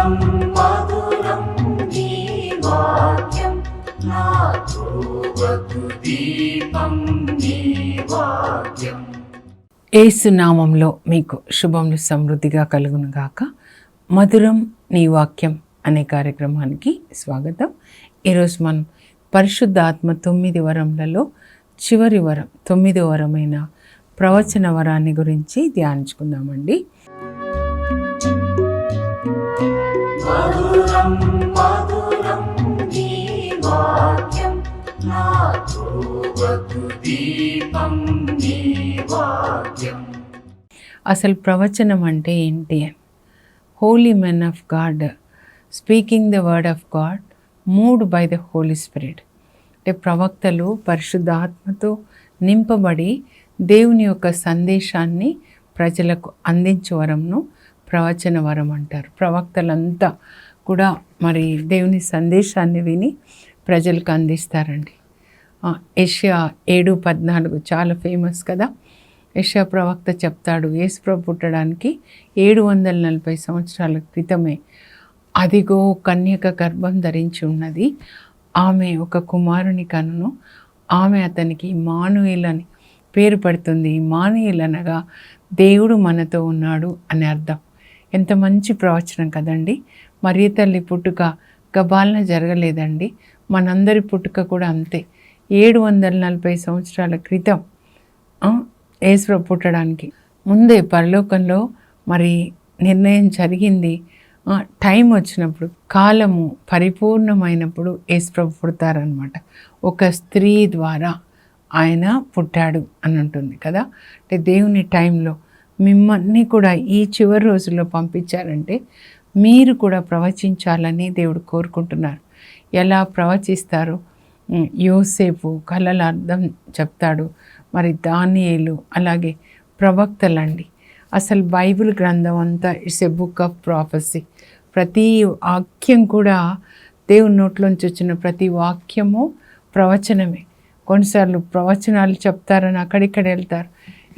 మధురం మధురం నీ వాక్యం నా త్రోవకు దీపం నీ వాక్యం. యేసు నామంలో మీకు శుభములు సమృద్ధిగా కలుగునుగాక. మధురం నీ వాక్యం అనే కార్యక్రమానికి స్వాగతం. ఈరోజు మనం పరిశుద్ధాత్మ 9 వరములలో చివరి వరం 9వ వరమైన ప్రవచన వరాన్ని గురించి ధ్యానించుకుందామండి. మధురం మధురం నీ వాక్యం నా త్రోవకు దీపం నీ వాక్యం. అసలు ప్రవచనం అంటే ఏంటి అని, holy men of God speaking the word of God moved by the holy spirit. అంటే ప్రవక్తలు పరిశుద్ధాత్మతో నింపబడి దేవుని యొక్క సందేశాన్ని ప్రజలకు అందించే వరంను ప్రవచన వరం అంటారు. ప్రవక్తలంతా కూడా మరి దేవుని సందేశాన్ని విని ప్రజలకు అందిస్తారండి. యెషయా 7:14 చాలా ఫేమస్ కదా. యెషయా ప్రవక్త చెప్తాడు, యేసుప్రభు పుట్టడానికి 740 సంవత్సరాల క్రితమే అదిగో కన్యక గర్భం ధరించి ఉన్నది, ఆమె ఒక కుమారుని కనును, ఆమె అతనికి ఇమ్మానుయేల్ అని పేరు పడుతుంది. ఇమ్మానుయేల్ అనగా దేవుడు మనతో ఉన్నాడు అని అర్థం. ఎంత మంచి ప్రవచనం కదండి. మరియ తల్లి పుట్టుక గబాలన జరగలేదండి. మనందరి పుట్టుక కూడా అంతే. 740 సంవత్సరాల క్రితం యేసుప్రభు పుట్టడానికి ముందే పరలోకంలో మరి నిర్ణయం జరిగింది. టైం వచ్చినప్పుడు, కాలము పరిపూర్ణమైనప్పుడు యేసుప్రభు పుడతారనమాట. ఒక స్త్రీ ద్వారా ఆయన పుట్టాడు అని ఉంటుంది కదా. అంటే దేవుని టైంలో మిమ్మల్ని కూడా ఈ చివరి రోజుల్లో పంపించారంటే మీరు కూడా ప్రవచించాలని దేవుడు కోరుకుంటున్నారు. ఎలా ప్రవచిస్తారు? యోసేపు కలల అర్థం చెప్తాడు, మరి దానియేలు, అలాగే ప్రవక్తలండి. అసలు బైబిల్ గ్రంథం అంతా it's a book of prophecy. ప్రతి వాక్యం కూడా దేవుని నోట్లోంచి వచ్చిన ప్రతి వాక్యము ప్రవచనమే. కొన్నిసార్లు ప్రవచనాలు చెప్తారని అక్కడిక్కడ వెళ్తారు.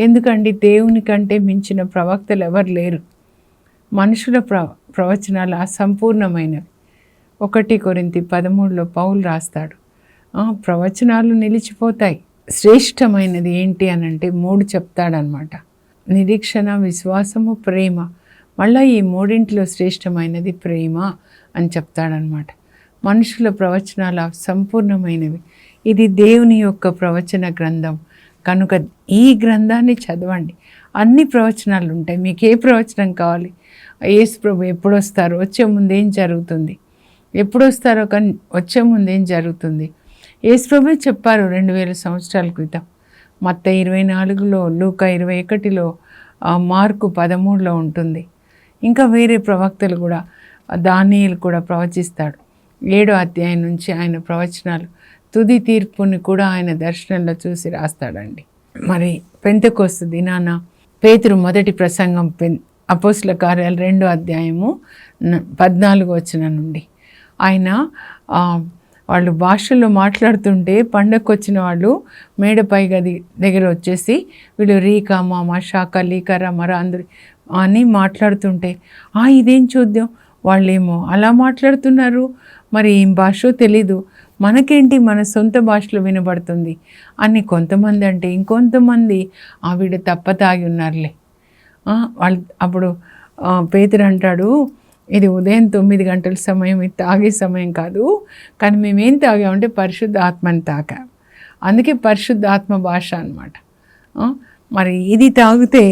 ఎందుకండి, దేవుని కంటే మించిన ప్రవక్తలు ఎవరు లేరు. మనుషుల ప్రవచనాలు అసంపూర్ణమైనవి. 1 కొరింథీ 13లో పౌలు రాస్తాడు, ప్రవచనాలు నిలిచిపోతాయి. శ్రేష్టమైనది ఏంటి అని అంటే 3 చెప్తాడనమాట. నిరీక్షణ, విశ్వాసము, ప్రేమ. మళ్ళీ ఈ 3 శ్రేష్టమైనది ప్రేమ అని చెప్తాడనమాట. మనుషుల ప్రవచనాలు అసంపూర్ణమైనవి. ఇది దేవుని యొక్క ప్రవచన గ్రంథం కనుక ఈ గ్రంథాన్ని చదవండి. అన్ని ప్రవచనాలు ఉంటాయి. మీకు ఏ ప్రవచనం కావాలి? యేసు ప్రభు ఎప్పుడు వస్తారో, వచ్చే ముందు ఏం జరుగుతుంది, ఎప్పుడు వస్తారో కానీ వచ్చే ముందు ఏం జరుగుతుంది, యేసు ప్రభు చెప్పారు 2000 సంవత్సరాల క్రితం. మత్తయి 24లో, లూకా 21లో, మార్కు 13లో ఉంటుంది. ఇంకా వేరే ప్రవక్తలు కూడా, దానియేలు కూడా ప్రవచిస్తాడు. 7వ అధ్యాయం నుంచి ఆయన ప్రవచనాలు, తుది తీర్పుని కూడా ఆయన దర్శనంలో చూసి రాస్తాడండి. మరి పెంతెకొస్తు దినాన పేతురు మొదటి ప్రసంగం, అపోస్తుల కార్యాలు 2వ అధ్యాయము 14వ వచనం నుండి ఆయన వాళ్ళు భాషల్లో మాట్లాడుతుంటే పండగకు వచ్చిన వాళ్ళు మేడపై గది దగ్గర వచ్చేసి వీళ్ళు రీకా మామ శాఖ లీకర మర అందరి అని మాట్లాడుతుంటే ఇదేం చూద్దాం, వాళ్ళేమో అలా మాట్లాడుతున్నారు, మరి ఏం భాషో తెలీదు, మనకేంటి మన సొంత భాషలో వినబడుతుంది అని కొంతమంది అంటే, ఇంకొంతమంది వీడు తప్పతాగి ఉన్నారులే. వాళ్ళు అప్పుడు పేతురు అంటాడు, ఇది ఉదయం 9 గంటల సమయం, ఇది తాగే సమయం కాదు, కానీ మేమేం తాగామంటే పరిశుద్ధ ఆత్మని తాగాం. అందుకే పరిశుద్ధ ఆత్మ భాష అనమాట. మరి ఇది తాగితే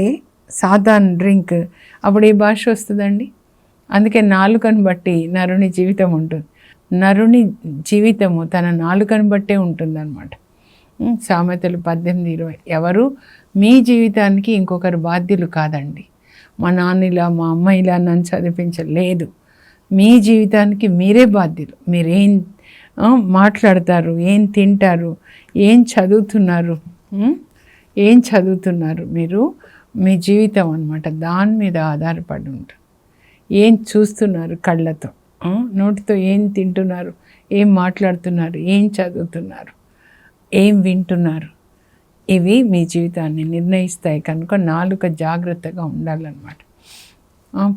సాధారణ డ్రింక్, అప్పుడు ఏ భాష వస్తుందండి? అందుకే నాలుకను బట్టి నరుని జీవితం ఉంటుంది. నరుని జీవితము తన నాలుకను బట్టే ఉంటుందన్నమాట. సామెతలు 18:20. ఎవరు మీ జీవితానికి ఇంకొకరు బాధ్యులు కాదండి. మా నాన్నలా మా అమ్మాయిలా నన్ను చదివించలేదు. మీ జీవితానికి మీరే బాధ్యులు. మీరేం మాట్లాడతారు, ఏం తింటారు, ఏం చదువుతున్నారు మీరు, మీ జీవితం అన్నమాట దాని మీద ఆధారపడి ఉంటుంది. ఏం చూస్తున్నారు కళ్ళతో, నోటితో ఏం తింటున్నారు, ఏం మాట్లాడుతున్నారు, ఏం చదువుతున్నారు, ఏం వింటున్నారు, ఇవి మీ జీవితాన్ని నిర్ణయిస్తాయి. కనుక నాలుక జాగ్రత్తగా ఉండాలన్నమాట.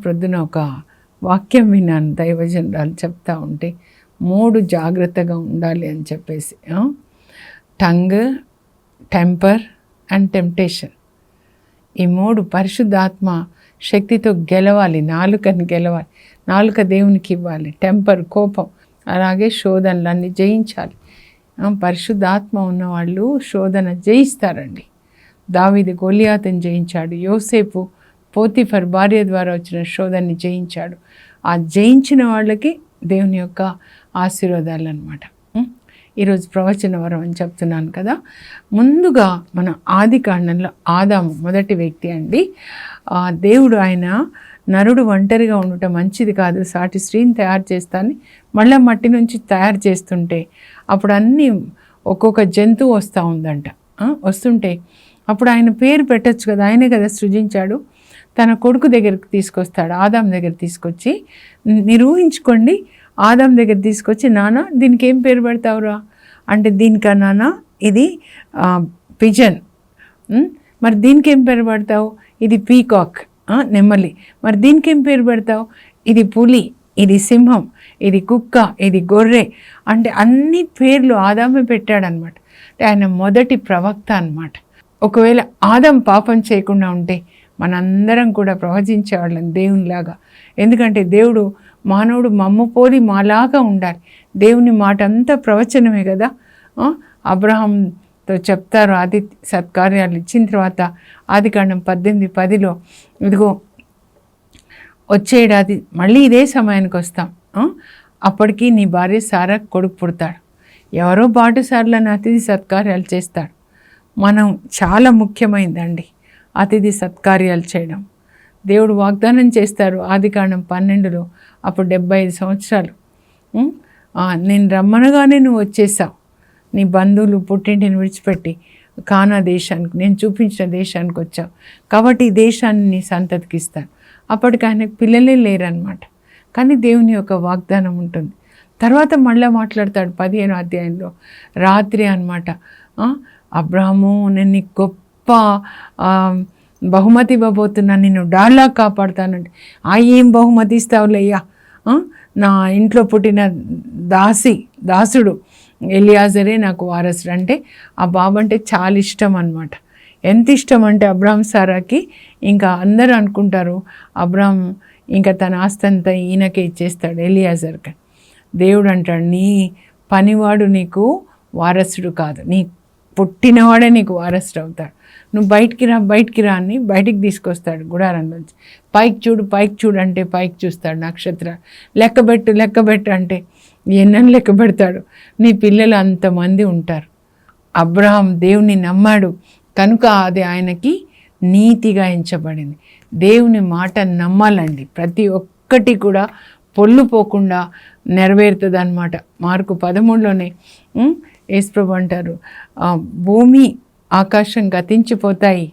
ప్రొద్దున ఒక వాక్యం విన్నాను, దైవజనురాలు చెప్తా ఉంటే 3 జాగ్రత్తగా ఉండాలి అని చెప్పేసి. Tongue, temper and temptation. ఈ 3 పరిశుద్ధాత్మ శక్తితో గెలవాలి, నాలుకని గెలవాలి, నాలుక దేవునికి ఇవ్వాలి. టెంపర్ కోపం, అలాగే శోధనలన్నీ జయించాలి. పరిశుద్ధాత్మ ఉన్నవాళ్ళు శోధన జయిస్తారండి. దావీదు గొలియాతుని జయించాడు, యోసేపు పోతిఫర్ భార్య ద్వారా వచ్చిన శోధనని జయించాడు. ఆ జయించిన వాళ్ళకి దేవుని యొక్క ఆశీర్వాదాలు అన్నమాట. ఈరోజు ప్రవచన వరం అని చెప్తున్నాను కదా. ముందుగా మన ఆది కాండంలో ఆదాము మొదటి వ్యక్తి అండి. దేవుడు ఆయన నరుడు ఒంటరిగా ఉండటం మంచిది కాదు, సాటి స్త్రీని తయారు చేస్తాను మళ్ళీ మట్టి నుంచి తయారు చేస్తుంటే అప్పుడు అన్నీ ఒక్కొక్క జంతువు వస్తూ ఉందంట. వస్తుంటే అప్పుడు ఆయన పేరు పెట్టచ్చు కదా, ఆయనే కదా సృజించాడు. తన కొడుకు దగ్గరికి తీసుకొస్తాడు, ఆదాం దగ్గర తీసుకొచ్చి, మీరు ఊహించుకోండి, ఆదాం దగ్గర తీసుకొచ్చి, నాన్న దీనికి ఏం పేరు పెడతావురా అంటే, దీనికా నాన్న ఇది పిజన్. మరి దీనికి ఏం పేరు పెడతావు? ఇది పీకాక్, నెమ్మలి. మరి దీనికి ఏం పేరు పెడతావు? ఇది పులి, ఇది సింహం, ఇది కుక్క, ఇది గొర్రె. అంటే అన్ని పేర్లు ఆదామే పెట్టాడనమాట. అంటే ఆయన మొదటి ప్రవక్త అన్నమాట. ఒకవేళ ఆదాం పాపం చేయకుండా ఉంటే మనందరం కూడా ప్రవచించేవాళ్ళం దేవునిలాగా. ఎందుకంటే దేవుడు మానవుడు మమ్మ పోలి మాలాగా ఉండాలి. దేవుని మాట అంతా ప్రవచనమే కదా. అబ్రహాంతో చెప్తారు, ఆది సత్కార్యాలు ఇచ్చిన తర్వాత ఆదికాండం 18:10 ఇదిగో వచ్చే ఏడాది మళ్ళీ ఇదే సమయానికి వస్తాం, అప్పటికి నీ భార్య సారా కొడుకు పుడతాడు. ఎవరో బాటసార్లను అతిథి సత్కార్యాలు చేస్తాడు. మనం చాలా ముఖ్యమైందండి అతిథి సత్కార్యాలు చేయడం. దేవుడు వాగ్దానం చేస్తారు ఆదికాండం 12 అప్పుడు 75 సంవత్సరాలు. నేను రమ్మనగానే నువ్వు వచ్చేసావు, నీ బంధువులు పుట్టింటిని విడిచిపెట్టి కానా దేశానికి, నేను చూపించిన దేశానికి వచ్చావు, కాబట్టి ఈ దేశాన్ని నీ సంతతికి ఇస్తాను. అప్పటికి ఆయనకు పిల్లలే లేరనమాట. కానీ దేవుని యొక్క వాగ్దానం ఉంటుంది. తర్వాత మళ్ళీ మాట్లాడతాడు 15వ అధ్యాయంలో రాత్రి అనమాట. అబ్రాహాము, నేను నీకు గొప్ప బహుమతి ఇవ్వబోతున్నా, నిన్ను డాల్లా కాపాడుతానంటే, ఏం బహుమతి ఇస్తావులయ్యా, నా ఇంట్లో పుట్టిన దాసుడు ఎలియాజరే నాకు వారసుడు. అంటే ఆ బాబు అంటే చాలా ఇష్టం అనమాట. ఎంత ఇష్టం అంటే అబ్రాహం సారాకి ఇంకా అందరూ అనుకుంటారు అబ్రాహం ఇంకా తన ఆస్తి అంతా ఈయనకే ఇచ్చేస్తాడు, ఎలియాజర్కి. దేవుడు అంటాడు, నీ పనివాడు నీకు వారసుడు కాదు, నీ పుట్టినవాడే నీకు వారసుడు అవుతాడు. నువ్వు బయటికి రా అని బయటికి తీసుకొస్తాడు గుడారంలోంచి. పైకి చూడు అంటే పైకి చూస్తాడు, నక్షత్రాలు లెక్కబెట్టు అంటే ఎన్నని లెక్క పెడతాడు. నీ పిల్లలు అంతమంది ఉంటారు. అబ్రహాం దేవుని నమ్మాడు కనుక అది ఆయనకి నీతిగా ఎంచబడింది. దేవుని మాట నమ్మాలండి, ప్రతి ఒక్కటి కూడా పొల్లుపోకుండా నెరవేరుతుంది అనమాట. మార్కు 13లోనే యేసుప్రభు అంటారు, భూమి ఆకాశం గతించిపోతాయి,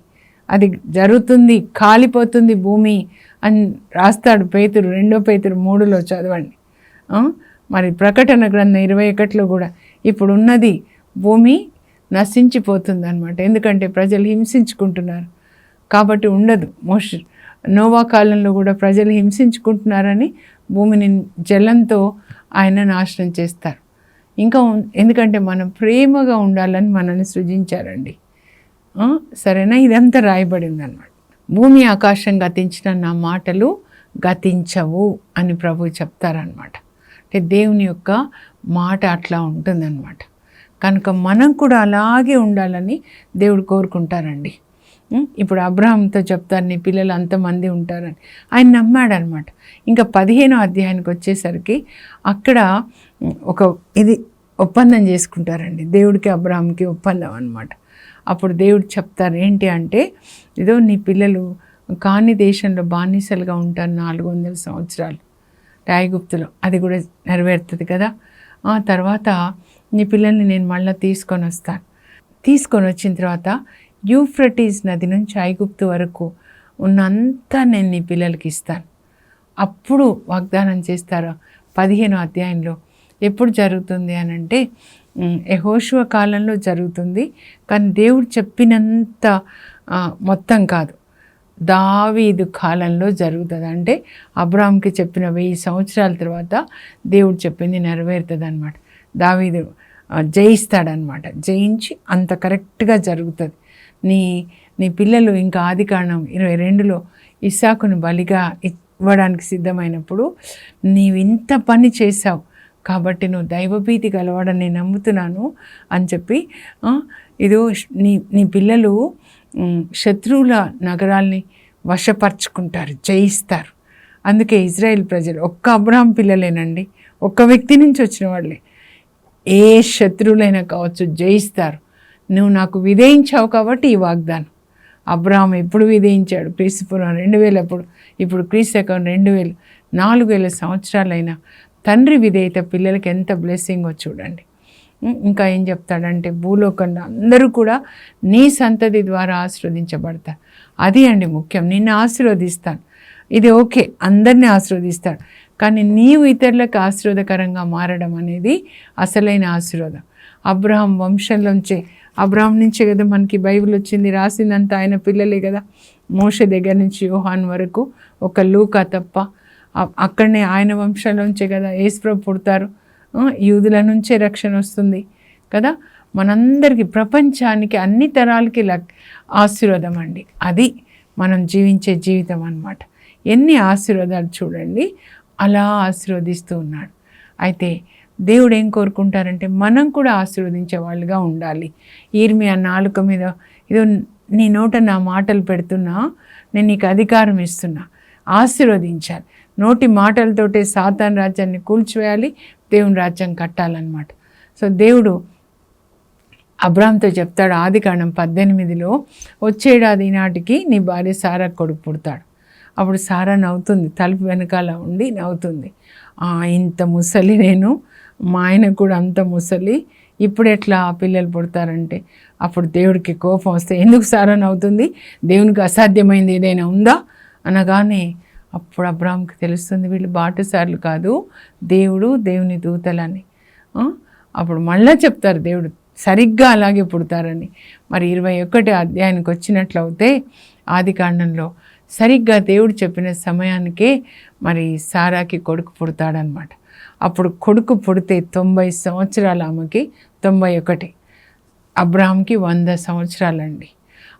అది జరుగుతుంది, కాలిపోతుంది భూమి అని రాస్తాడు. 2 పేతురు 3లో చదవండి. మరి ప్రకటన గ్రంథం 21లో కూడా ఇప్పుడు ఉన్నది భూమి నశించిపోతుంది అనమాట. ఎందుకంటే ప్రజలు హింసించుకుంటున్నారు కాబట్టి ఉండదు. నోవా కాలంలో కూడా ప్రజలు హింసించుకుంటున్నారని భూమిని జలంతో ఆయన నాశనం చేస్తారు. ఇంకా ఎందుకంటే మనం ప్రేమగా ఉండాలని మనల్ని సృజించారండి. సరేనా, ఇదంతా రాయబడింది అన్నమాట. భూమి ఆకాశం గతించిన నా మాటలు గతించవు అని ప్రభువు చెప్తారనమాట. అంటే దేవుని యొక్క మాట అట్లా ఉంటుందన్నమాట. కనుక మనం కూడా అలాగే ఉండాలని దేవుడు కోరుకుంటారండి. ఇప్పుడు అబ్రహాంతో చెప్తారు, నీ పిల్లలు అంతమంది ఉంటారని. ఆయన నమ్మాడనమాట. ఇంకా 15వ అధ్యాయానికి వచ్చేసరికి అక్కడ ఇది ఒప్పందం చేసుకుంటారండి, దేవుడికి అబ్రహాంకి ఒప్పందం అనమాట. అప్పుడు దేవుడు చెప్తారు ఏంటి అంటే, ఇదో నీ పిల్లలు కాని దేశంలో బానిసలుగా ఉంటారు 400 సంవత్సరాలు ఐగుప్తులో, అది కూడా నెరవేరుతుంది కదా. ఆ తర్వాత నీ పిల్లల్ని నేను మళ్ళీ తీసుకొని వచ్చిన తర్వాత యూఫ్రటీస్ నది నుంచి ఐగుప్తు వరకు ఉన్నంతా నేను నీ పిల్లలకి ఇస్తాను. అప్పుడు వాగ్దానం చేస్తారు 15వ అధ్యాయంలో. ఎప్పుడు జరుగుతుంది అని అంటే యెహోషువ కాలంలో జరుగుతుంది, కానీ దేవుడు చెప్పినంత మొత్తం కాదు. దావీదు కాలంలో జరుగుతుంది. అంటే అబ్రాహాంకి చెప్పిన 1000 సంవత్సరాల తర్వాత దేవుడు చెప్పింది నెరవేరుతుంది అనమాట. దావీదు జయిస్తాడనమాట. జయించి అంత కరెక్ట్గా జరుగుతుంది. నీ పిల్లలు ఇంకా ఆదికాండం 22లో ఇస్సాకును బలిగా ఇవ్వడానికి సిద్ధమైనప్పుడు నీవు ఇంత పని చేశావు కాబట్టి నువ్వు దైవభీతి గలవాడని నేను నమ్ముతున్నాను అని చెప్పి ఇదో నీ పిల్లలు శత్రువుల నగరాల్ని వశపరుచుకుంటారు, జయిస్తారు. అందుకే ఇజ్రాయెల్ ప్రజలు ఒక్క అబ్రాహాం పిల్లలేనండి, ఒక్క వ్యక్తి నుంచి వచ్చిన వాళ్ళే. ఏ శత్రువులైనా కావచ్చు జయిస్తారు. నువ్వు నాకు విధేయించావు కాబట్టి ఈ వాగ్దానం. అబ్రాహాం ఎప్పుడు విధేయించాడు? క్రీస్తుపూర్వం 2000 అప్పుడు, ఇప్పుడు క్రీస్తు శకం 2000, 4000 సంవత్సరాలైనా తండ్రి విధేయత పిల్లలకి ఎంత బ్లెస్సింగో చూడండి. ఇంకా ఏం చెప్తాడంటే భూలోకంలో అందరూ కూడా నీ సంతతి ద్వారా ఆశీర్వదించబడతారు. అది అండి ముఖ్యం. నిన్ను ఆశీర్వదిస్తాను, ఇది ఓకే, అందరినీ ఆశీర్వదిస్తాడు. కానీ నీవు ఇతరులకు ఆశీర్వాదకరంగా మారడం అనేది అసలైన ఆశీర్వాదం. అబ్రహాం వంశంలోంచే, అబ్రహాం నుంచే కదా మనకి బైబిల్ వచ్చింది, రాసిందంతా ఆయన పిల్లలే కదా. మోషే దగ్గర నుంచి యోహాన్ వరకు, ఒక లూకా తప్ప అక్కడనే ఆయన వంశంలోంచే కదా యేసుప్రభు పుడతారు. యూదుల నుంచే రక్షణ వస్తుంది కదా. మనందరికీ, ప్రపంచానికి, అన్ని తరాలకి ఆశీర్వాదం అండి. అది మనం జీవించే జీవితం అన్నమాట. ఎన్ని ఆశీర్వాదాలు చూడండి, అలా ఆశీర్వదిస్తూ ఉన్నాడు. అయితే దేవుడు ఏం కోరుకుంటారంటే మనం కూడా ఆశీర్వదించే వాళ్ళుగా ఉండాలి. ఇర్మియా నాలుక మీద, ఇదో నీ నోట నా మాటలు పెడుతున్నా, నేను నీకు అధికారం ఇస్తున్నా, ఆశీర్వదించాలి. నోటి మాటలతోటే సాతాను రాజ్యాన్ని కూల్చివేయాలి, దేవుని రాజ్యం కట్టాలన్నమాట. సో దేవుడు అబ్రాహాంతో చెప్తాడు ఆదికాండం 18లో, వచ్చేడాది నాటికి నీ భార్య సారా కొడుకు పుడతాడు. అప్పుడు సారా నవ్వుతుంది, తలుపు వెనకాల ఉండి నవ్వుతుంది. ఇంత ముసలి నేను, మా ఆయన కూడా అంత ముసలి, ఇప్పుడు ఎట్లా పిల్లలు పుడతారంటే, అప్పుడు దేవుడికి కోపం వస్తే, ఎందుకు సారా నవ్వుతుంది, దేవునికి అసాధ్యమైంది ఏదైనా ఉందా అనగానే అప్పుడు అబ్రాహాంకి తెలుస్తుంది వీళ్ళు బాటసార్లు కాదు, దేవుడు దేవుని దూతలని. అప్పుడు మళ్ళీ చెప్తారు దేవుడు సరిగ్గా అలాగే పుడతారని. మరి 21 అధ్యాయానికి వచ్చినట్లయితే ఆదికాండంలో సరిగ్గా దేవుడు చెప్పిన సమయానికే మరి సారాకి కొడుకు పుడతాడనమాట. అప్పుడు కొడుకు పుడితే 90 సంవత్సరాలు ఆమెకి, 91, అబ్రాహాంకి 100 సంవత్సరాలండి.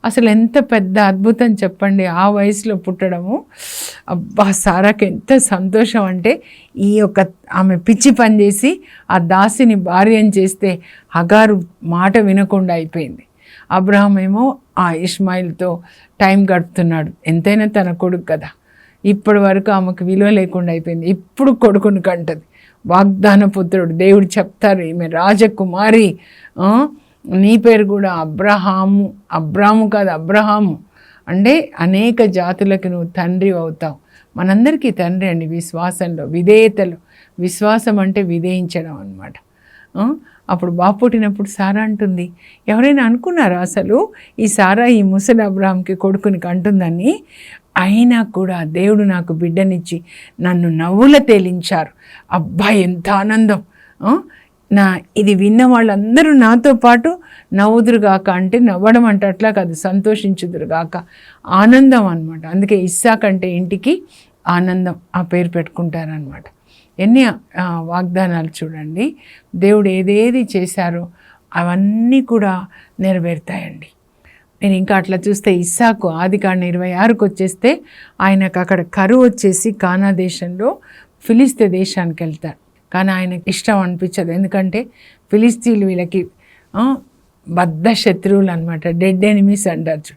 అసలు ఎంత పెద్ద అద్భుతం చెప్పండి ఆ వయసులో పుట్టడము. అబ్బా, సారాకి ఎంత సంతోషం అంటే, ఆమె పిచ్చి పని చేసి ఆ దాసిని భార్యను చేస్తే హగారు మాట వినకుండా అయిపోయింది. అబ్రహాం ఏమో ఆ ఇష్మాయిల్తో టైం గడుపుతున్నాడు, ఎంతైనా తన కొడుకు కదా. ఇప్పటి వరకు ఆమెకు విలువ లేకుండా అయిపోయింది. ఇప్పుడు కొడుకుని కంటది, వాగ్దాన పుత్రుడు. దేవుడు చెప్తారు, ఈమె రాజకుమారి, నీ పేరు కూడా అబ్రహాము, అబ్రాము కాదు అబ్రహాము, అంటే అనేక జాతులకు నువ్వు తండ్రి అవుతావు. మనందరికీ తండ్రి అండి విశ్వాసంలో, విధేయతలో. విశ్వాసం అంటే విధేయించడం అన్నమాట. అప్పుడు బాబు పుట్టినప్పుడు సారా అంటుంది, ఎవరైనా అనుకున్నారా అసలు ఈ సారా ఈ ముసలి అబ్రహాంకి కొడుకుని కంటుందని? అయినా కూడా దేవుడు నాకు బిడ్డనిచ్చి నన్ను నవ్వుల తేలించారు. అబ్బాయి ఎంత ఆనందం! ఇది విన్న వాళ్ళందరూ నాతో పాటు నవ్వుదురుగాక, అంటే నవ్వడం అంటే అట్లా కాదు, సంతోషించుదురుగాక, ఆనందం అనమాట. అందుకే ఇస్సాక్ అంటే ఇంటికి ఆనందం ఆ పేరు పెట్టుకుంటారనమాట. ఎన్ని వాగ్దానాలు చూడండి, దేవుడు ఏదేది చేశారో అవన్నీ కూడా నెరవేరుతాయండి. నేను ఇంకా అట్లా చూస్తే ఇస్సాకు ఆదికాండం 26కి వచ్చేస్తే ఆయనకు అక్కడ కరువు వచ్చేసి కానా దేశంలో ఫిలిస్తీ దేశానికి వెళ్తారు. కానీ ఆయనకి ఇష్టం అనిపించదు, ఎందుకంటే ఫిలిస్తీన్లు వీళ్ళకి బద్ధ శత్రువులు అనమాట, డెడ్ ఎనిమీస్ అంటారు.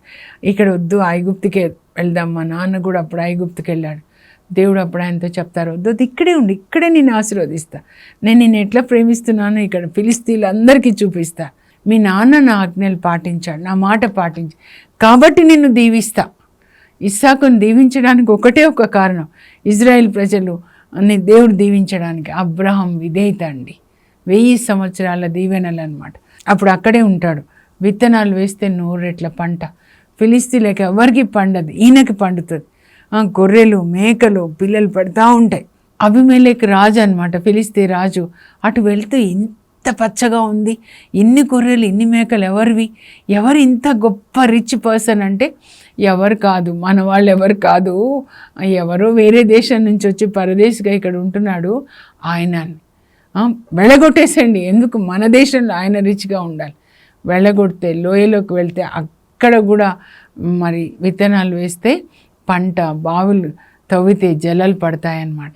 ఇక్కడ వద్దు, ఐగుప్తుకే వెళ్దాం. మా నాన్న కూడా అప్పుడు ఐగుప్తుకి వెళ్ళాడు. దేవుడు అప్పుడు ఆయనతో చెప్తారు, వద్దు ఇక్కడే ఉండి, ఇక్కడే నేను ఆశీర్వదిస్తా, నేను ఎట్లా ప్రేమిస్తున్నానో ఇక్కడ ఫిలిస్తీన్లు అందరికీ చూపిస్తా. మీ నాన్న నా ఆజ్ఞలు పాటించాడు, నా మాట పాటించి, కాబట్టి నిన్ను దీవిస్తా. ఇస్సాకుని దీవించడానికి ఒకటే ఒక కారణం, ఇజ్రాయెల్ ప్రజలు అని దేవుడు దీవించడానికి. అబ్రహాం విధేయత అండి, 1000 సంవత్సరాల దీవెనలు అనమాట. అప్పుడు అక్కడే ఉంటాడు. విత్తనాలు వేస్తే 100 రెట్ల పంట. ఫిలిస్తీన్లకి ఎవరికి పండదు, ఈయనకి పండుతుంది. గొర్రెలు మేకలు పిల్లలు పెడతా ఉంటాయి. అబీమెలెకు రాజు అనమాట, ఫిలిస్తీ రాజు. అటు వెళ్తే ఎంత ఎంత పచ్చగా ఉంది, ఇన్ని గొర్రెలు ఇన్ని మేకలు ఎవరివి, ఎవరు ఇంత గొప్ప రిచ్ పర్సన్ అంటే ఎవరు కాదు, మన వాళ్ళు ఎవరు కాదు, ఎవరో వేరే దేశం నుంచి వచ్చి పరదేశిగా ఇక్కడ ఉంటున్నాడు, ఆయన వెళ్ళగొట్టేసండి. ఎందుకు, మన దేశంలో ఆయన రిచ్గా ఉండాలి. వెళ్ళగొడితే లోయలోకి వెళ్తే అక్కడ కూడా మరి విత్తనాలు వేస్తే పంట, బావులు తవ్వితే జలాలు పడతాయన్నమాట.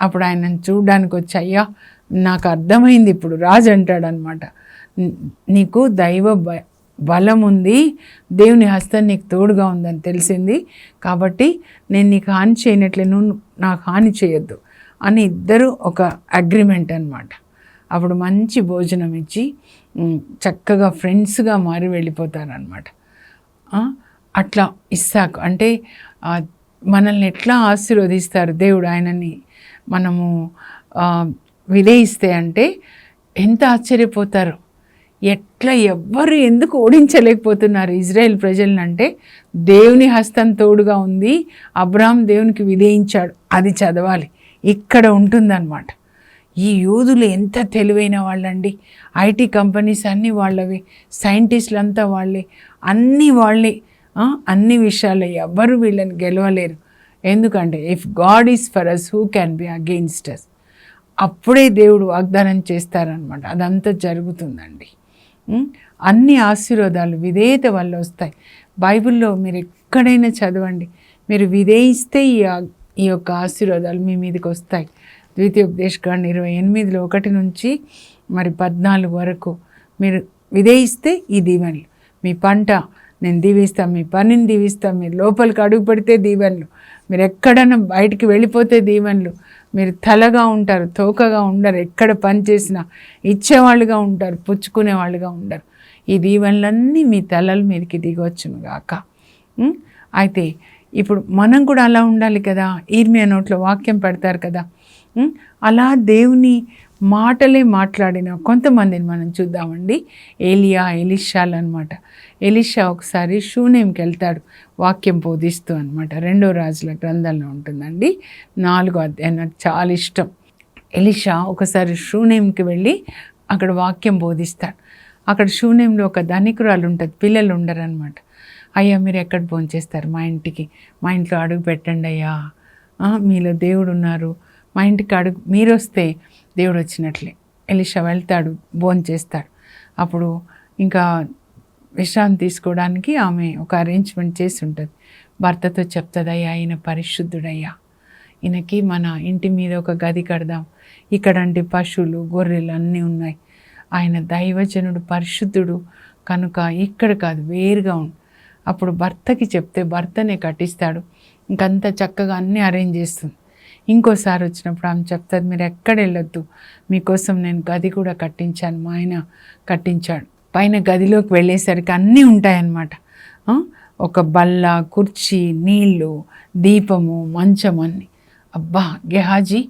అప్పుడు ఆయనను చూడడానికి వచ్చి, అయ్యా నాకు అర్థమైంది ఇప్పుడు, రాజు అంటాడనమాట, నీకు దైవ బలం ఉంది, దేవుని హస్తం నీకు తోడుగా ఉందని తెలిసింది, కాబట్టి నేను నీకు హాని చేయనట్లే, నువ్వు నాకు హాని చేయొద్దు అని ఇద్దరు ఒక అగ్రిమెంట్ అనమాట. అప్పుడు మంచి భోజనం ఇచ్చి చక్కగా ఫ్రెండ్స్గా మారి వెళ్ళిపోతారనమాట. అట్లా ఇస్సాకు అంటే మనల్ని ఎట్లా ఆశీర్వదిస్తారు దేవుడు, ఆయనని మనము విధేయిస్తే అంటే ఎంత ఆశ్చర్యపోతారు. ఎట్లా ఎవ్వరు ఎందుకు ఓడించలేకపోతున్నారు ఇజ్రాయెల్ ప్రజలను అంటే దేవుని హస్తం తోడుగా ఉంది, అబ్రాహాం దేవునికి విధేయించాడు, అది చదవాలి, ఇక్కడ ఉంటుందన్నమాట. ఈ యూదులు ఎంత తెలివైన వాళ్ళండి, ఐటీ కంపెనీస్ అన్నీ వాళ్ళవి, సైంటిస్టులు అంతా వాళ్ళే, అన్నీ వాళ్ళే, అన్ని విషయాల్లో ఎవ్వరు వీళ్ళని గెలవలేరు. ఎందుకంటే if God is for us who can be against us, అప్పుడే దేవుడు వాగ్దానం చేస్తారనమాట. అదంతా జరుగుతుందండి. అన్ని ఆశీర్వాదాలు విధేయత వల్ల వస్తాయి. బైబిల్లో మీరు ఎక్కడైనా చదవండి, మీరు విధేయిస్తే ఈ యొక్క ఆశీర్వాదాలు మీ మీదకి వస్తాయి. ద్వితీయోపదేశకాండ 28 1 నుంచి మరి 14 వరకు మీరు విధేయిస్తే ఈ దీవెనలు, మీ పంట నేను దీవిస్తాను, మీ పనిని దీవిస్తాను, మీరు లోపలికి అడుగు పెడితే దీవెనలు, మీరు ఎక్కడైనా బయటికి వెళ్ళిపోతే దీవెనలు, మీరు తలగా ఉంటారు, తోకగా ఉండరు, ఎక్కడ పని చేసినా ఇచ్చేవాళ్ళుగా ఉంటారు, పుచ్చుకునే వాళ్ళుగా ఉండరు. ఈ దీవెనలన్నీ మీ తలల మీదకి దిగవచ్చును గాక. అయితే ఇప్పుడు మనం కూడా అలా ఉండాలి కదా. ఈర్మియా నోట్లో వాక్యం పెడతారు కదా, అలా దేవుని మాటలే మాట్లాడిన కొంతమందిని మనం చూద్దామండి. ఎలీషాలు అనమాట. ఎలీషా ఒకసారి షూనేంకి వెళ్తాడు వాక్యం బోధిస్తూ అనమాట. 2వ రాజుల గ్రంథంలో ఉంటుందండి, 4వ అధ్యాయం. నాకు చాలా ఇష్టం. ఎలీషా ఒకసారి షూనేంకి వెళ్ళి అక్కడ వాక్యం బోధిస్తాడు. అక్కడ షూనేంలో ఒక ధనికురాలు ఉంటుంది, పిల్లలు ఉండరనమాట. అయ్యా మీరు ఎక్కడ భోంచేస్తారు, మా ఇంటికి, మా ఇంట్లో అడుగు పెట్టండి అయ్యా, మీలో దేవుడు ఉన్నారు, మా ఇంటికి అడుగు, మీరు వస్తే దేవుడు వచ్చినట్లే. ఎలీషా వెళ్తాడు, భోంచేస్తాడు. అప్పుడు ఇంకా విశ్రాంతి తీసుకోవడానికి ఆమె ఒక అరేంజ్మెంట్ చేసి ఉంటుంది. భర్తతో చెప్తుంది, అయ్యా ఈయన పరిశుద్ధుడయ్యా, ఈయనకి మన ఇంటి మీద ఒక గది కడదాం, ఇక్కడంటే పశువులు గొర్రెలు అన్నీ ఉన్నాయి, ఆయన దైవజనుడు పరిశుద్ధుడు కనుక ఇక్కడ కాదు వేరుగా ఉండు. అప్పుడు భర్తకి చెప్తే భర్తనే కట్టిస్తాడు, ఇంకంతా చక్కగా అన్నీ అరేంజ్ చేస్తుంది. ఇంకోసారి వచ్చినప్పుడు ఆమె చెప్తుంది, మీరు ఎక్కడ వెళ్ళొద్దు, మీకోసం నేను గది కూడా కట్టించాను, మా ఆయన కట్టించాడు. పైన గదిలోకి వెళ్ళేసరికి అన్నీ ఉంటాయన్నమాట. ఒక బల్ల, కుర్చీ, నీళ్ళు, దీపము, మంచం అన్నీ. అబ్బా, గెహాజీ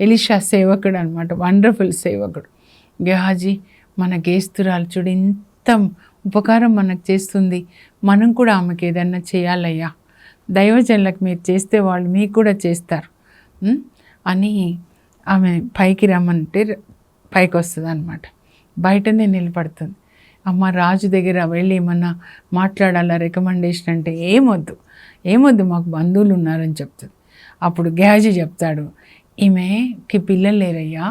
ఎలీషా సేవకుడు అనమాట, వండర్ఫుల్ సేవకుడు. గెహాజీ మన గేస్తురాలు చూడు ఇంత ఉపకారం మనకు చేస్తుంది, మనం కూడా ఆమెకి ఏదన్నా చేయాలయ్యా, దైవజనులకు మీరు చేస్తే వాళ్ళు మీకు కూడా చేస్తారు అని ఆమె పైకి రమ్మంటే పైకి వస్తుంది అనమాట. బయటనే నిలబడుతుంది. అమ్మ రాజు దగ్గర వెళ్ళి ఏమన్నా మాట్లాడాలా, రికమెండేషన్ అంటే ఏమొద్దు మాకు బంధువులు ఉన్నారని చెప్తుంది. అప్పుడు గెహాజీ చెప్తాడు, ఈమెకి పిల్లలు లేరయ్యా,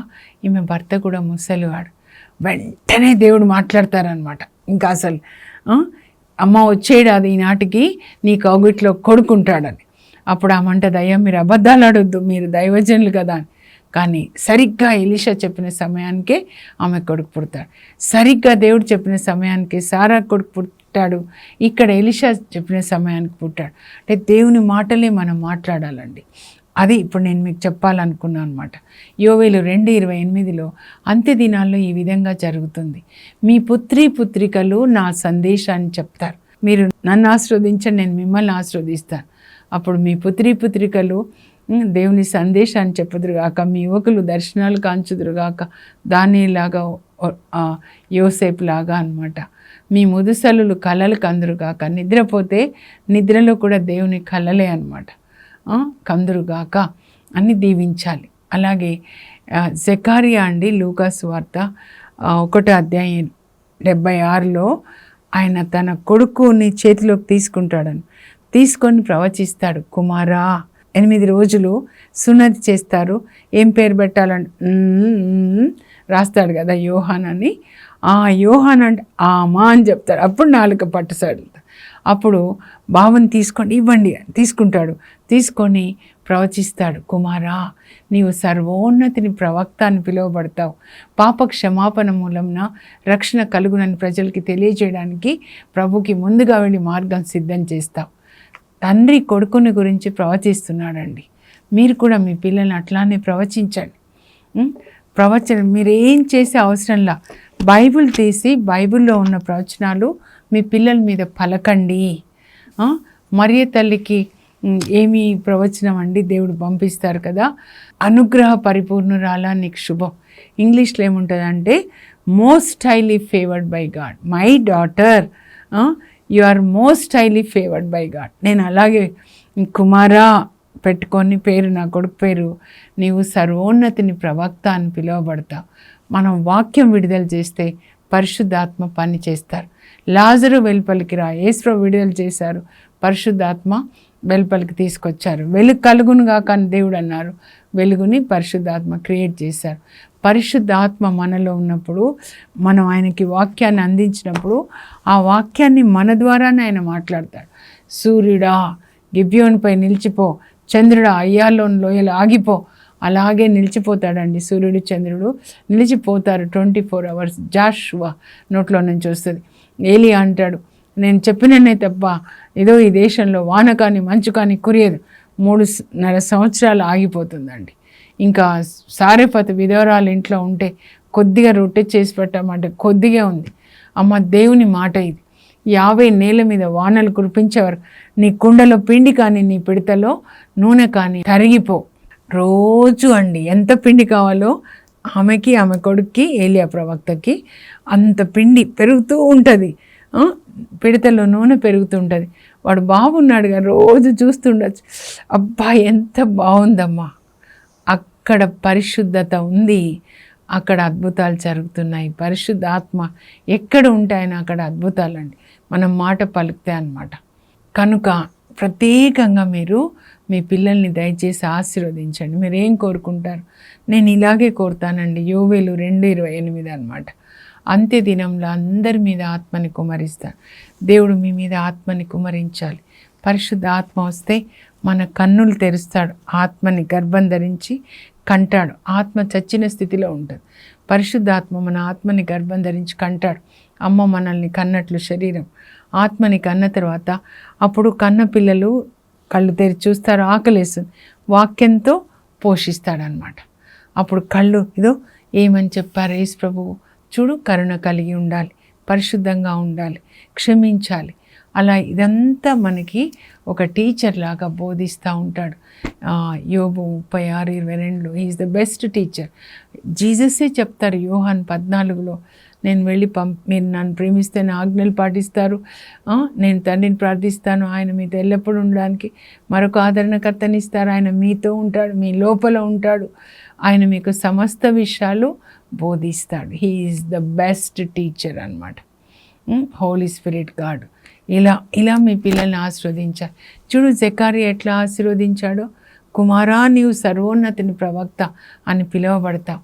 ఈమె భర్త కూడా ముసలివాడు. వెంటనే దేవుడు మాట్లాడతారనమాట. ఇంకా అసలు అమ్మ వచ్చేడాది ఈనాటికి నీ కౌగిట్లో కొడుకుంటాడని. అప్పుడు ఆమంటది, అయ్యా మీరు అబద్ధాలు ఆడొద్దు, మీరు దైవజనులు కదా అని. కానీ సరిగ్గా ఎలీషా చెప్పిన సమయానికే ఆమె కొడుకు పుడతాడు. సరిగ్గా దేవుడు చెప్పిన సమయానికి సారా కొడుకు పుట్టాడు. ఇక్కడ ఎలీషా చెప్పిన సమయానికి పుట్టాడు. అంటే దేవుని మాటలే మనం మాట్లాడాలండి. అది ఇప్పుడు నేను మీకు చెప్పాలనుకున్నాను అనమాట. యోవేలు 2:28 అంత్య దినాల్లో ఈ విధంగా జరుగుతుంది. మీ పుత్రికలు నా సందేశాన్ని చెప్తారు. మీరు నన్ను ఆశీర్వదించండి, నేను మిమ్మల్ని ఆశీర్వదిస్తాను. అప్పుడు మీ పుత్రికలు దేవుని సందేశాన్ని చెప్పుదురుగాక, మీ యువకులు దర్శనాలు కాంచుదురుగాక, దానిలాగా యోసేపు లాగా అనమాట. మీ ముదుసలులు కలలు కందురుగాక, నిద్రపోతే నిద్రలో కూడా దేవుని కలలే అనమాట, కందురుగాక అని దీవించాలి. అలాగే జకరియా అండి, లూకాసు వార్త 1వ అధ్యాయం 76లో ఆయన తన కొడుకుని చేతిలోకి తీసుకుంటాడని, తీసుకొని ప్రవచిస్తాడు. కుమారా, 8 రోజులు సున్నతి చేస్తారు, ఏం పేరు పెట్టాలని రాస్తాడు కదా యోహాన్ అని. ఆ యోహాన్ అంటే ఆమా అని చెప్తాడు. అప్పుడు నాలుక పట్టసాడు. అప్పుడు బావని తీసుకోండి, ఇవ్వండి తీసుకుంటాడు. తీసుకొని ప్రవచిస్తాడు. కుమారా, నీవు సర్వోన్నతిని ప్రవక్త అని పిలువబడతావు. పాప క్షమాపణ మూలంన రక్షణ కలుగునని ప్రజలకి తెలియజేయడానికి ప్రభుకి ముందుగా వెళ్ళి మార్గం సిద్ధం చేస్తావు. తండ్రి కొడుకుని గురించి ప్రవచిస్తున్నాడండి. మీరు కూడా మీ పిల్లల్ని అట్లానే ప్రవచించండి. ప్రవచనం మీరేం చేసే అవసరంలా బైబిల్ తీసి బైబిల్లో ఉన్న ప్రవచనాలు మీ పిల్లల మీద పలకండి. మరియ తల్లికి ఏమి ప్రవచనం అండి దేవుడు పంపిస్తారు కదా, అనుగ్రహ పరిపూర్ణురాలా నీకు శుభం. ఇంగ్లీష్లో ఏముంటుందంటే most highly favoured by God, my daughter you are most highly favoured by God. నేను అలాగే కుమారా పెట్టుకొని పేరు, నా కొడుకు పేరు, నీవు సర్వోన్నతిని ప్రవక్త అని పిలువబడతావు. మనం వాక్యం విడుదల చేస్తే పరిశుద్ధాత్మ పని చేస్తారు. లాజరు వెలుపలికి రా, యేసు విడుదల చేశారు, పరిశుద్ధాత్మ వెలుపలికి తీసుకొచ్చారు. వెలుగు కలుగును గాక అని దేవుడు అన్నారు, వెలుగుని పరిశుద్ధాత్మ క్రియేట్ చేశారు. పరిశుద్ధాత్మ మనలో ఉన్నప్పుడు, మనం ఆయనకి వాక్యాన్ని అందించినప్పుడు ఆ వాక్యాన్ని మన ద్వారానే ఆయన మాట్లాడతాడు. సూర్యుడా గిబ్యోనుపై నిలిచిపో, చంద్రుడా అయ్యాలోని లోయలు ఆగిపో. అలాగే నిలిచిపోతాడండి. సూర్యుడు చంద్రుడు నిలిచిపోతారు 24 hours. జాషువా నోట్లో నుంచి వస్తుంది. ఏలియా అంటాడు, నేను చెప్పిననే తప్ప ఏదో ఈ దేశంలో వాన కానీ మంచు కానీ కురియదు. 3.5 సంవత్సరాలు ఆగిపోతుందండి. ఇంకా సారెపతి విధవరాలు ఇంట్లో ఉంటే కొద్దిగా రొట్టె చేసి పెట్టామంటే కొద్దిగా ఉంది. అమ్మ దేవుని మాట ఇది, 50 నేల మీద వానలు కురిపించేవారు. నీ కుండలో పిండి కానీ నీ పిడతలో నూనె కానీ తరిగిపో. రోజు అండి ఎంత పిండి కావాలో ఆమెకి, ఆమె కొడుక్కి, ఏలియా ప్రవక్తకి అంత పిండి పెరుగుతూ ఉంటుంది. పిడతలో నూనె పెరుగుతుంటుంది. వాడు బాగున్నాడుగా, రోజు చూస్తుండొచ్చు. అబ్బా ఎంత బాగుందమ్మా, అక్కడ పరిశుద్ధత ఉంది, అక్కడ అద్భుతాలు జరుగుతున్నాయి. పరిశుద్ధ ఆత్మ ఎక్కడ ఉంటాయని అక్కడ అద్భుతాలండి, మనం మాట పలికితే అన్నమాట. కనుక ప్రత్యేకంగా మీరు మీ పిల్లల్ని దయచేసి ఆశీర్వదించండి. మీరు ఏం కోరుకుంటారు? నేను ఇలాగే కోరుతానండి. యోవేలు 2:28 అన్నమాట. అంత్య దినంలో అందరి మీద ఆత్మని కుమరిస్తాను. దేవుడు మీ మీద ఆత్మని కుమరించాలి. పరిశుద్ధ ఆత్మ వస్తే మన కన్నులు తెరుస్తాడు, ఆత్మని గర్భం ధరించి కంటాడు. ఆత్మ చచ్చిన స్థితిలో ఉంటుంది. పరిశుద్ధాత్మ మన ఆత్మని గర్భం ధరించి కంటాడు. అమ్మ మనల్ని కన్నట్లు శరీరం ఆత్మని కన్న తర్వాత అప్పుడు కన్న పిల్లలు కళ్ళు తెరిచి చూస్తారు, ఆకలేస్తుంది, వాక్యంతో పోషిస్తాడనమాట. అప్పుడు కళ్ళు ఇదో ఏమని చెప్పారు యేసు ప్రభువు, చూడు కరుణ కలిగి ఉండాలి, పరిశుద్ధంగా ఉండాలి, క్షమించాలి. అలా ఇదంతా మనకి ఒక టీచర్ లాగా బోధిస్తూ ఉంటాడు. యోబు 36:22 ఈజ్ ద బెస్ట్ టీచర్. జీసస్సే చెప్తారు యోహాన్ 14లో, నేను వెళ్ళి మీరు నన్ను ప్రేమిస్తే నా ఆజ్ఞలు పాటిస్తారు, నేను తండ్రిని ప్రార్థిస్తాను, ఆయన మీతో ఎల్లప్పుడూ ఉండడానికి మరొక ఆదరణకర్తనిస్తారు, ఆయన మీతో ఉంటాడు, మీ లోపల ఉంటాడు, ఆయన మీకు సమస్త విషయాలు బోధిస్తాడు. He is the best teacher అన్నమాట. Holy Spirit God. ఇలా మీ పిల్లల్ని ఆశీర్వదించాలి. చూడు జకరియా ఎట్లా ఆశీర్వదించాడో, కుమారా నీవు సర్వోన్నతిని ప్రవక్త అని పిలువబడతావు.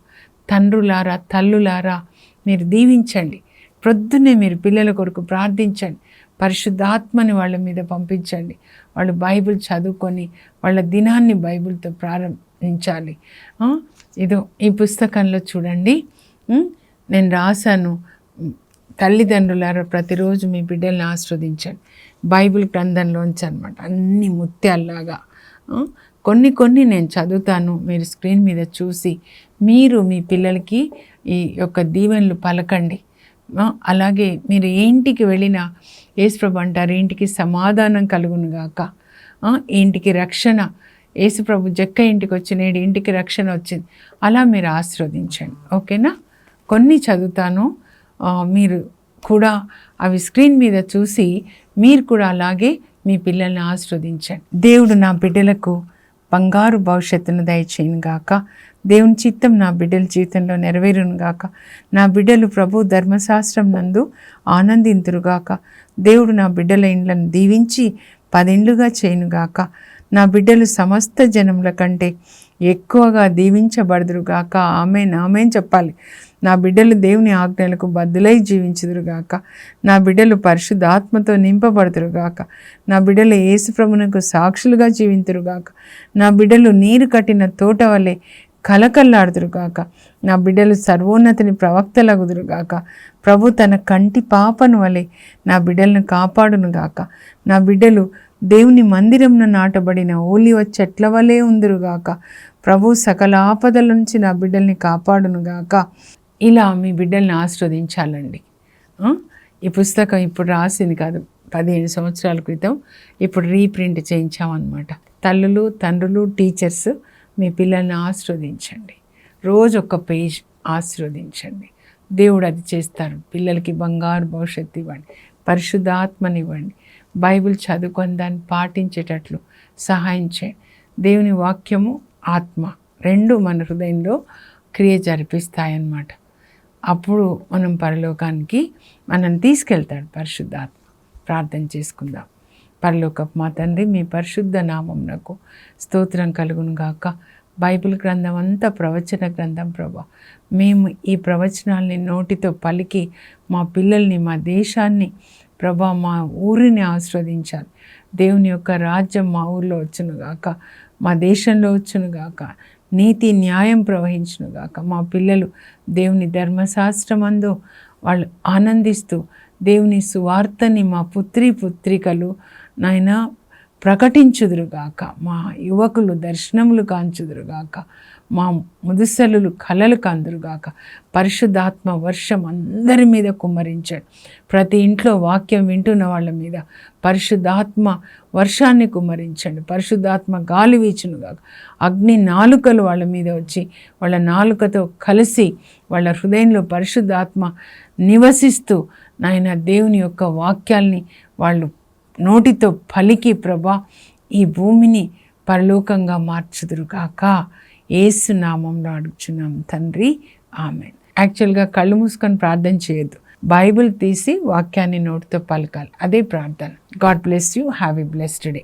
తండ్రులారా తల్లులారా మీరు దీవించండి. ప్రొద్దునే మీరు పిల్లల కొరకు ప్రార్థించండి. పరిశుద్ధాత్మని వాళ్ళ మీద పంపించండి. వాళ్ళు బైబిల్ చదువుకొని వాళ్ళ దినాన్ని బైబిల్తో ప్రారంభించాలి. ఇదో ఈ పుస్తకంలో చూడండి, నేను రాశాను, తల్లిదండ్రులారా ప్రతిరోజు మీ బిడ్డల్ని ఆస్వాదించండి. బైబిల్ గ్రంథంలోంచి అనమాట, అన్ని ముత్యాల్లాగా. కొన్ని నేను చదువుతాను, మీరు స్క్రీన్ మీద చూసి మీరు మీ పిల్లలకి ఈ యొక్క దీవెనలు పలకండి. అలాగే మీరు ఇంటికి వెళ్ళినా యేసుప్రభు అంటారు, ఇంటికి సమాధానం కలుగును గాక, ఇంటికి రక్షణ. యేసుప్రభు జక్క ఇంటికి వచ్చి నేడు ఇంటికి రక్షణ వచ్చింది. అలా మీరు ఆశీర్వదించండి. ఓకేనా? కొన్ని చదువుతాను, మీరు కూడా అవి స్క్రీన్ మీద చూసి మీరు కూడా అలాగే మీ పిల్లల్ని ఆశీర్వదించండి. దేవుడు నా బిడ్డలకు బంగారు భవిష్యత్తును దయచేయను గాక. దేవుని చిత్తం నా బిడ్డల జీవితంలో నెరవేరును గాక. నా బిడ్డలు ప్రభు ధర్మశాస్త్రం నందు ఆనందింతురుగాక. దేవుడు నా బిడ్డల ఇండ్లను దీవించి 10 ఇండ్లుగా చేయనుగాక. నా బిడ్డలు సమస్త జనముల కంటే ఎక్కువగా దీవించబడుదురుగాక. ఆమేన్ ఆమేన్ చెప్పాలి. నా బిడ్డలు దేవుని ఆజ్ఞలకు బద్దులై జీవించుదురుగాక. నా బిడ్డలు పరిశుద్ధాత్మతో నింపబడుదురుగాక. నా బిడ్డలు యేసు ప్రభువునకు సాక్షులుగా జీవింతురుగాక. నా బిడ్డలు నీరు కట్టిన తోట వలె కలకల్లాడుదురుగాక. నా బిడ్డలు సర్వోన్నతిని ప్రవక్తలగుదురుగాక. ప్రభు తన కంటి పాపను వలె నా బిడ్డలను కాపాడునుగాక. నా బిడ్డలు దేవుని మందిరంను నాటబడిన ఓలివ చెట్ల వలె ఉందురుగాక. ప్రభు సకల ఆపదల నుంచి నా బిడ్డల్ని కాపాడునుగాక. ఇలా మీ బిడ్డల్ని ఆశీర్వదించాలండి. ఈ పుస్తకం ఇప్పుడు రాసింది కాదు, 15 సంవత్సరాల క్రితం ఇప్పుడు రీప్రింట్ చేయించామన్నమాట. తల్లులు, తండ్రులు, టీచర్స్ మీ పిల్లల్ని ఆశీర్వదించండి. రోజు ఒక పేజ్ ఆశీర్వదించండి. దేవుడు అది చేస్తారు. పిల్లలకి బంగారు భవిష్యత్తు ఇవ్వండి, పరిశుద్ధాత్మనివ్వండి, బైబిల్ చదువుకొని దాన్ని పాటించేటట్లు సహాయం చేయండి. దేవుని వాక్యము ఆత్మ 2 మన హృదయంలో క్రియ జరిపిస్తాయన్నమాట. అప్పుడు మనం పరలోకానికి మనం తీసుకెళ్తాడు పరిశుద్ధాత్మ. ప్రార్థన చేసుకుందాం. పరలోకపు మా తండ్రి, మీ పరిశుద్ధ నామమునకు స్తోత్రం కలుగును గాక. బైబిల్ గ్రంథం అంతా ప్రవచన గ్రంథం ప్రభా. మేము ఈ ప్రవచనాల్ని నోటితో పలికి మా పిల్లల్ని, మా దేశాన్ని ప్రభా, మా ఊరిని ఆస్వాదించాలి. దేవుని యొక్క రాజ్యం మా ఊరిలో వచ్చునుగాక, మా దేశంలో వచ్చునుగాక. నీతి న్యాయం ప్రవహించునుగాక. మా పిల్లలు దేవుని ధర్మశాస్త్రమందు వాళ్ళు ఆనందిస్తూ దేవుని సువార్తని మా పుత్రికలు నాయన ప్రకటించుదురుగాక. మా యువకులు దర్శనములు కాంచుదురుగాక. మా ముదుసలు కలలు కందురుగాక. పరిశుద్ధాత్మ వర్షం అందరి మీద కుమ్మరించాడు. ప్రతి ఇంట్లో వాక్యం వింటున్న వాళ్ళ మీద పరిశుద్ధాత్మ వర్షాన్ని కుమ్మరించండి. పరిశుద్ధాత్మ గాలి వీచునుగాక. అగ్ని నాలుకలు వాళ్ళ మీద వచ్చి వాళ్ళ నాలుకతో కలిసి వాళ్ళ హృదయంలో పరిశుద్ధాత్మ నివసిస్తూ నాయన దేవుని యొక్క వాక్యాల్ని వాళ్ళు నోటితో పలికి ప్రభా ఈ భూమిని పరలోకంగా మార్చుదురుగాక. యేసు నామంలో అడుగుచున్నాం తండ్రి, ఆమెన్. యాక్చువల్గా కళ్ళు మూసుకొని ప్రార్థన చేయొద్దు. బైబిల్ తీసి వాక్యాన్ని నోటితో పలకాలి. అదే ప్రార్థన. God bless you. Have a blessed day.